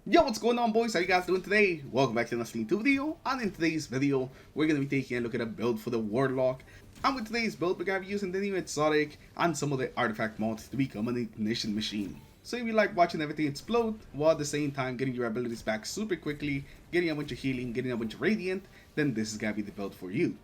Yo, what's going on, boys? How you guys doing today? Welcome back to another Steam 2 video, and in today's video, we're going to be taking a look at a build for the Warlock. And with today's build, we're going to be using the new exotic and some of the artifact mods to become an ignition machine. So if you like watching everything explode, while at the same time getting your abilities back super quickly, getting a bunch of healing, getting a bunch of radiant, then this is going to be the build for you.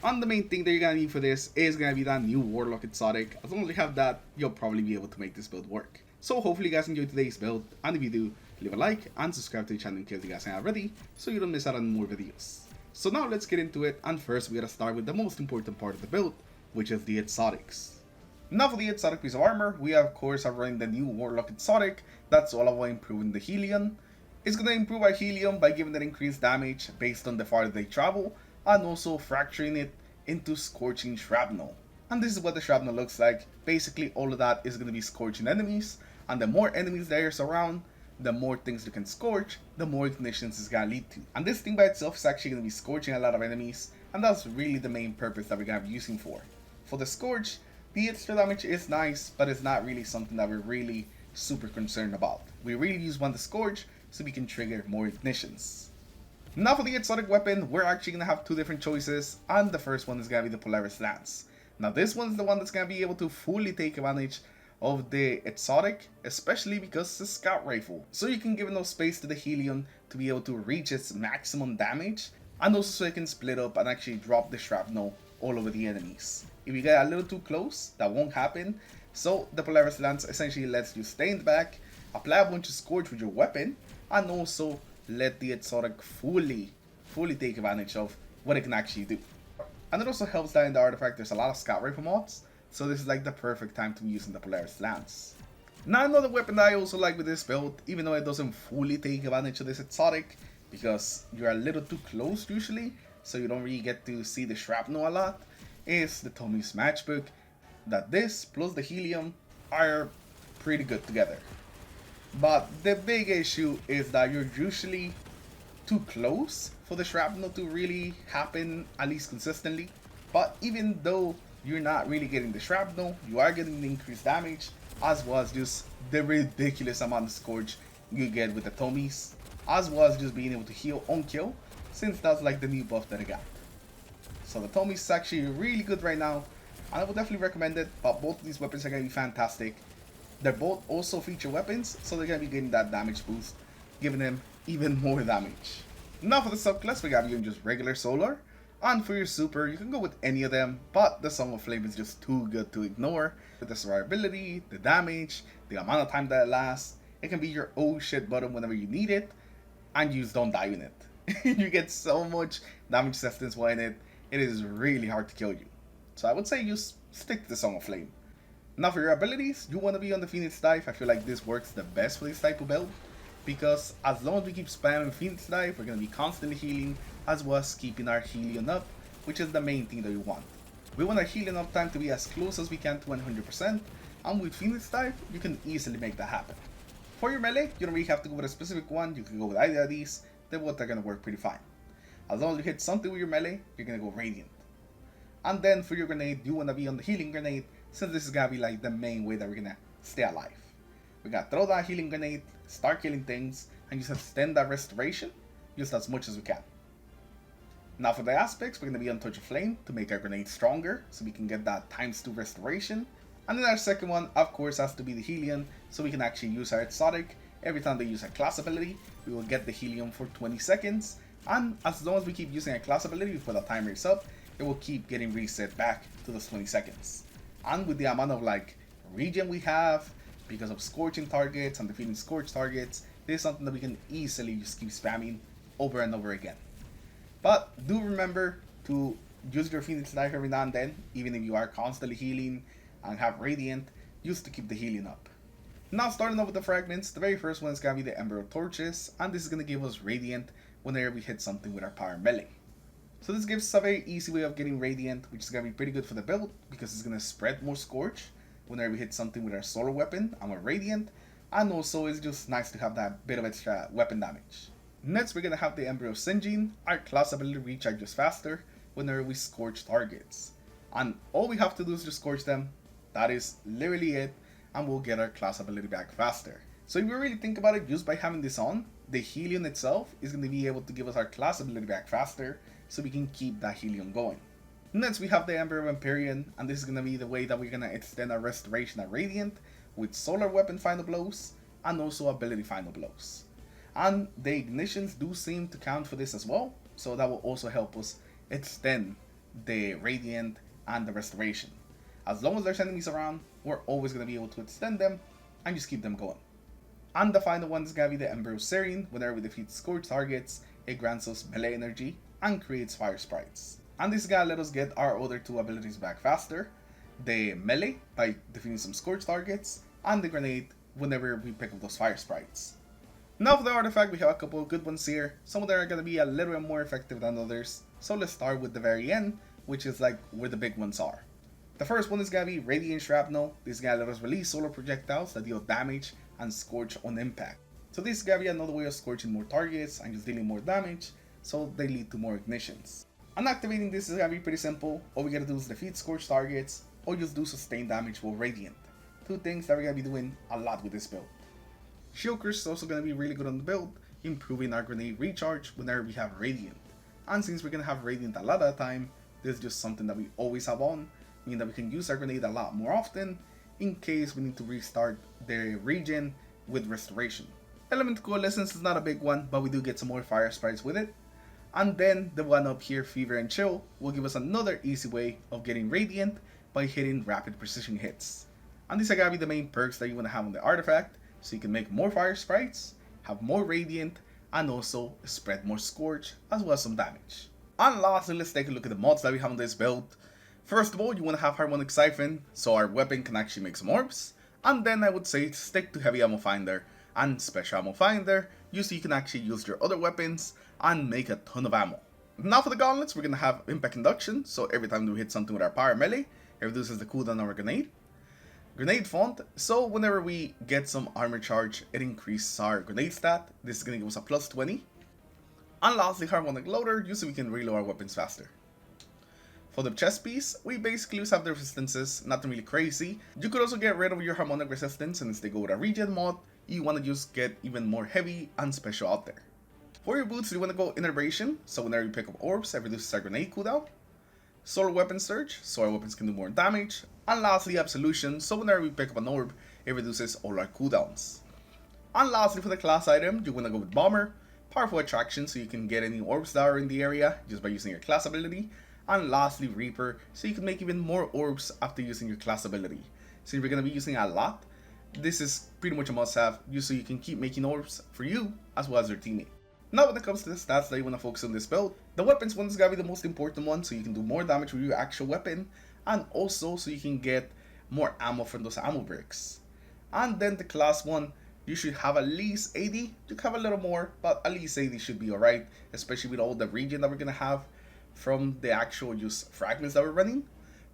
And the main thing that you're going to need for this is going to be that new Warlock exotic. As long as you have that, you'll probably be able to make this build work. So hopefully you guys enjoyed today's build, and if you do, leave a like and subscribe to the channel in case you guys haven't already, so you don't miss out on more videos. So now let's get into it, and first we gotta start with the most important part of the build, which is the exotics. Now for the exotic piece of armor, we of course are running the new Warlock exotic. That's all about improving the helium. It's gonna improve our helium by giving it increased damage based on the farther they travel, and also fracturing it into scorching shrapnel. And this is what the shrapnel looks like. Basically all of that is gonna be scorching enemies, and the more enemies there's around, the more things you can scorch, the more ignitions it's gonna lead to. And this thing by itself is actually gonna be scorching a lot of enemies, and that's really the main purpose that we're gonna be using for. For the scorch, the extra damage is nice, but it's not really something that we're really super concerned about. We really just want the scorch so we can trigger more ignitions. Now for the exotic weapon, we're actually gonna have two different choices, and the first one is gonna be the Polaris Lance. Now this one's the one that's gonna be able to fully take advantage of the exotic, especially because it's a scout rifle, so you can give enough space to the helium to be able to reach its maximum damage, and also so it can split up and actually drop the shrapnel all over the enemies. If you get a little too close, that won't happen, so the Polaris Lance essentially lets you stay in the back, apply a bunch of scorch with your weapon, and also let the exotic fully take advantage of what it can actually do. And it also helps that in the artifact there's a lot of scout rifle mods, so this is like the perfect time to be using the Polaris Lance. Now another weapon that I also like with this build, even though it doesn't fully take advantage of this exotic, because you're a little too close usually, so you don't really get to see the shrapnel a lot, is the Tommy's Matchbook. That this plus the helium are pretty good together. But the big issue is that you're usually too close for the shrapnel to really happen, at least consistently. But even though you're not really getting the shrapnel, you are getting the increased damage, as well as just the ridiculous amount of scorch you get with the Tommy's, as well as just being able to heal on kill, since that's like the new buff that I got. So the Tommy's is actually really good right now, and I would definitely recommend it, but both of these weapons are going to be fantastic. They're both also feature weapons, so they're going to be getting that damage boost, giving them even more damage. Now for the subclass, we got you in just regular solar. And for your super, you can go with any of them, but the Song of Flame is just too good to ignore. With the survivability, the damage, the amount of time that it lasts, it can be your oh shit button whenever you need it, and you just don't die in it. You get so much damage resistance while in it, it is really hard to kill you. So I would say just stick to the Song of Flame. Now for your abilities, you want to be on the Phoenix Dive. I feel like this works the best for this type of build, because as long as we keep spamming Phoenix Dive, we're going to be constantly healing, as well as keeping our helium up, which is the main thing that we want. We want our healing up time to be as close as we can to 100%, and with Phoenix Dive, you can easily make that happen. For your melee, you don't really have to go with a specific one, you can go with either of these, they're both going to work pretty fine. As long as you hit something with your melee, you're going to go Radiant. And then for your grenade, you want to be on the healing grenade, since this is going to be like the main way that we're going to stay alive. We got to throw that healing grenade, start killing things, and just extend that restoration just as much as we can. Now for the aspects, we're going to be on Touch of Flame to make our grenade stronger, so we can get that ×2 restoration. And then our second one, of course, has to be the helium, so we can actually use our exotic. Every time they use our class ability, we will get the helium for 20 seconds. And as long as we keep using our class ability before the timer is up, it will keep getting reset back to those 20 seconds. And with the amount of like regen we have, because of scorching targets and defeating scorch targets, this is something that we can easily just keep spamming over and over again. But do remember to use your Phoenix Dive every now and then, even if you are constantly healing and have Radiant, just to keep the healing up. Now starting off with the fragments, the very first one is going to be the Ember of Torches, and this is going to give us Radiant whenever we hit something with our power melee. So this gives us a very easy way of getting Radiant, which is going to be pretty good for the build, because it's going to spread more Scorch whenever we hit something with our solar weapon and we're Radiant, and also it's just nice to have that bit of extra weapon damage. Next, we're going to have the Ember of Singeing. Our class ability recharges faster whenever we scorch targets. And all we have to do is just scorch them. That is literally it, and we'll get our class ability back faster. So if you really think about it, just by having this on, the Helium itself is going to be able to give us our class ability back faster, so we can keep that Helium going. Next, we have the Ember of Empyrean, and this is going to be the way that we're going to extend our Restoration at Radiant with Solar Weapon Final Blows and also Ability Final Blows. And the Ignitions do seem to count for this as well, so that will also help us extend the Radiant and the Restoration. As long as there's enemies around, we're always going to be able to extend them and just keep them going. And the final one is going to be the Ember of Serene. Whenever we defeat Scorch targets, it grants us melee energy and creates fire sprites. And this is going to let us get our other two abilities back faster. The melee by defeating some Scorch targets, and the grenade whenever we pick up those fire sprites. Now for the artifact, we have a couple of good ones here. Some of them are going to be a little bit more effective than others. So let's start with the very end, which is like where the big ones are. The first one is going to be Radiant Shrapnel. This is going to let us release solar projectiles that deal damage and scorch on impact. So this is going to be another way of scorching more targets and just dealing more damage, so they lead to more ignitions. And activating this is going to be pretty simple. All we got to do is defeat scorch targets or just do sustained damage while Radiant. Two things that we're going to be doing a lot with this build. Shield Crush is also going to be really good on the build, improving our grenade recharge whenever we have Radiant. And since we're going to have Radiant a lot of the time, this is just something that we always have on, meaning that we can use our grenade a lot more often in case we need to restart the region with Restoration. Element Coalescence is not a big one, but we do get some more fire sprites with it. And then the one up here, Fever and Chill, will give us another easy way of getting Radiant by hitting rapid precision hits. And these are going to be the main perks that you want to have on the artifact, so you can make more fire sprites, have more Radiant, and also spread more Scorch as well as some damage. And lastly, let's take a look at the mods that we have on this build. First of all, you want to have Harmonic Siphon, so our weapon can actually make some orbs. And then I would say stick to Heavy Ammo Finder and Special Ammo Finder, so you can actually use your other weapons and make a ton of ammo. Now for the gauntlets, we're going to have Impact Induction, so every time we hit something with our power melee, it reduces the cooldown on our grenade. Grenade Font, so whenever we get some armor charge, it increases our grenade stat. This is going to give us a plus 20. And lastly, Harmonic Loader, so we can reload our weapons faster. For the chest piece, we basically just have the resistances, nothing really crazy. You could also get rid of your harmonic resistance, and instead go with a regen mod, you want to just get even more heavy and special out there. For your boots, you want to go Innervation, so whenever you pick up orbs, it reduces our grenade cooldown. Solar Weapon Surge, so our weapons can do more damage. And lastly, Absolution, so whenever we pick up an orb, it reduces all our cooldowns. And lastly, for the class item, you want to go with Bomber, Powerful Attraction, so you can get any orbs that are in the area just by using your class ability. And lastly, Reaper, so you can make even more orbs after using your class ability. Since we're going to be using it a lot, this is pretty much a must-have, just so you can keep making orbs for you as well as your teammate. Now when it comes to the stats that you want to focus on this build, the weapons one is going to be the most important one, so you can do more damage with your actual weapon, and also so you can get more ammo from those ammo bricks. And then the class one, you should have at least 80, you can have a little more, but at least 80 should be alright, especially with all the regen that we're going to have from the actual just fragments that we're running.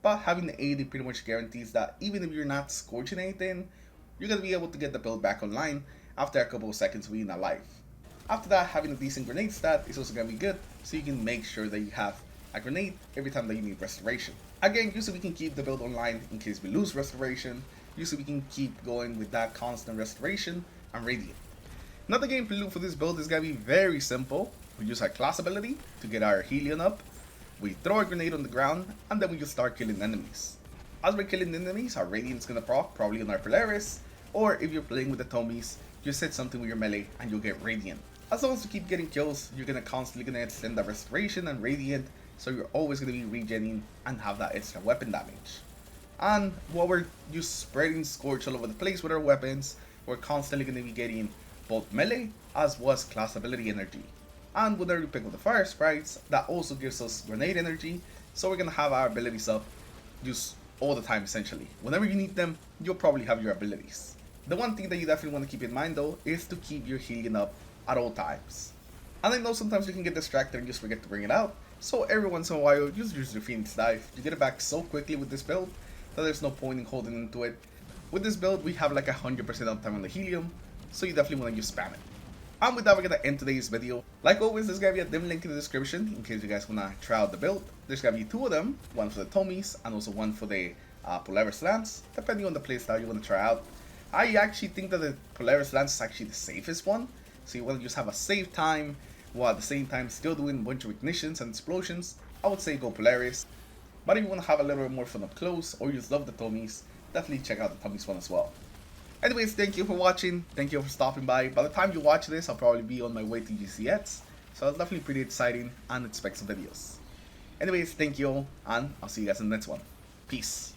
But having the 80 pretty much guarantees that even if you're not scorching anything, you're going to be able to get the build back online after a couple of seconds being alive. After that, having a decent grenade stat is also going to be good, so you can make sure that you have a grenade every time that you need Restoration. Again, usually we can keep the build online in case we lose Restoration, usually we can keep going with that constant Restoration and Radiant. Now the gameplay loop for this build is going to be very simple. We use our class ability to get our Helium up, we throw a grenade on the ground, and then we just start killing enemies. As we're killing enemies, our Radiant's going to proc, probably on our Polaris, or if you're playing with the Tomies, just hit something with your melee and you'll get Radiant. As long as you keep getting kills, you're constantly extend that Restoration and Radiant, so you're always going to be regenning and have that extra weapon damage. And while we're just spreading Scorch all over the place with our weapons, we're constantly going to be getting both melee as well as class ability energy. And whenever we pick up the fire sprites, that also gives us grenade energy, so we're going to have our abilities up just all the time essentially. Whenever you need them, you'll probably have your abilities. The one thing that you definitely want to keep in mind though is to keep your healing up at all times. And I know sometimes you can get distracted and just forget to bring it out, so every once in a while just use your Phoenix Dive. You get it back so quickly with this build that there's no point in holding into it. With this build we have like 100% uptime on the Helium, so you definitely want to just spam it. And with that, we're going to end today's video. Like always, there's going to be a dim link in the description in case you guys want to try out the build. There's going to be two of them, one for the Tomies and also one for the Polaris Lance, depending on the playstyle you want to try out. I actually think that the Polaris Lance is actually the safest one, so you want to just have a safe time while at the same time still doing a bunch of ignitions and explosions, I would say go Polaris. But if you want to have a little bit more fun up close, or you just love the Tummies, definitely check out the Tummies one as well. Anyways, thank you for watching, thank you for stopping by. By the time you watch this, I'll probably be on my way to GCX, so it's definitely pretty exciting and expect some videos. Anyways, thank you all, and I'll see you guys in the next one. Peace.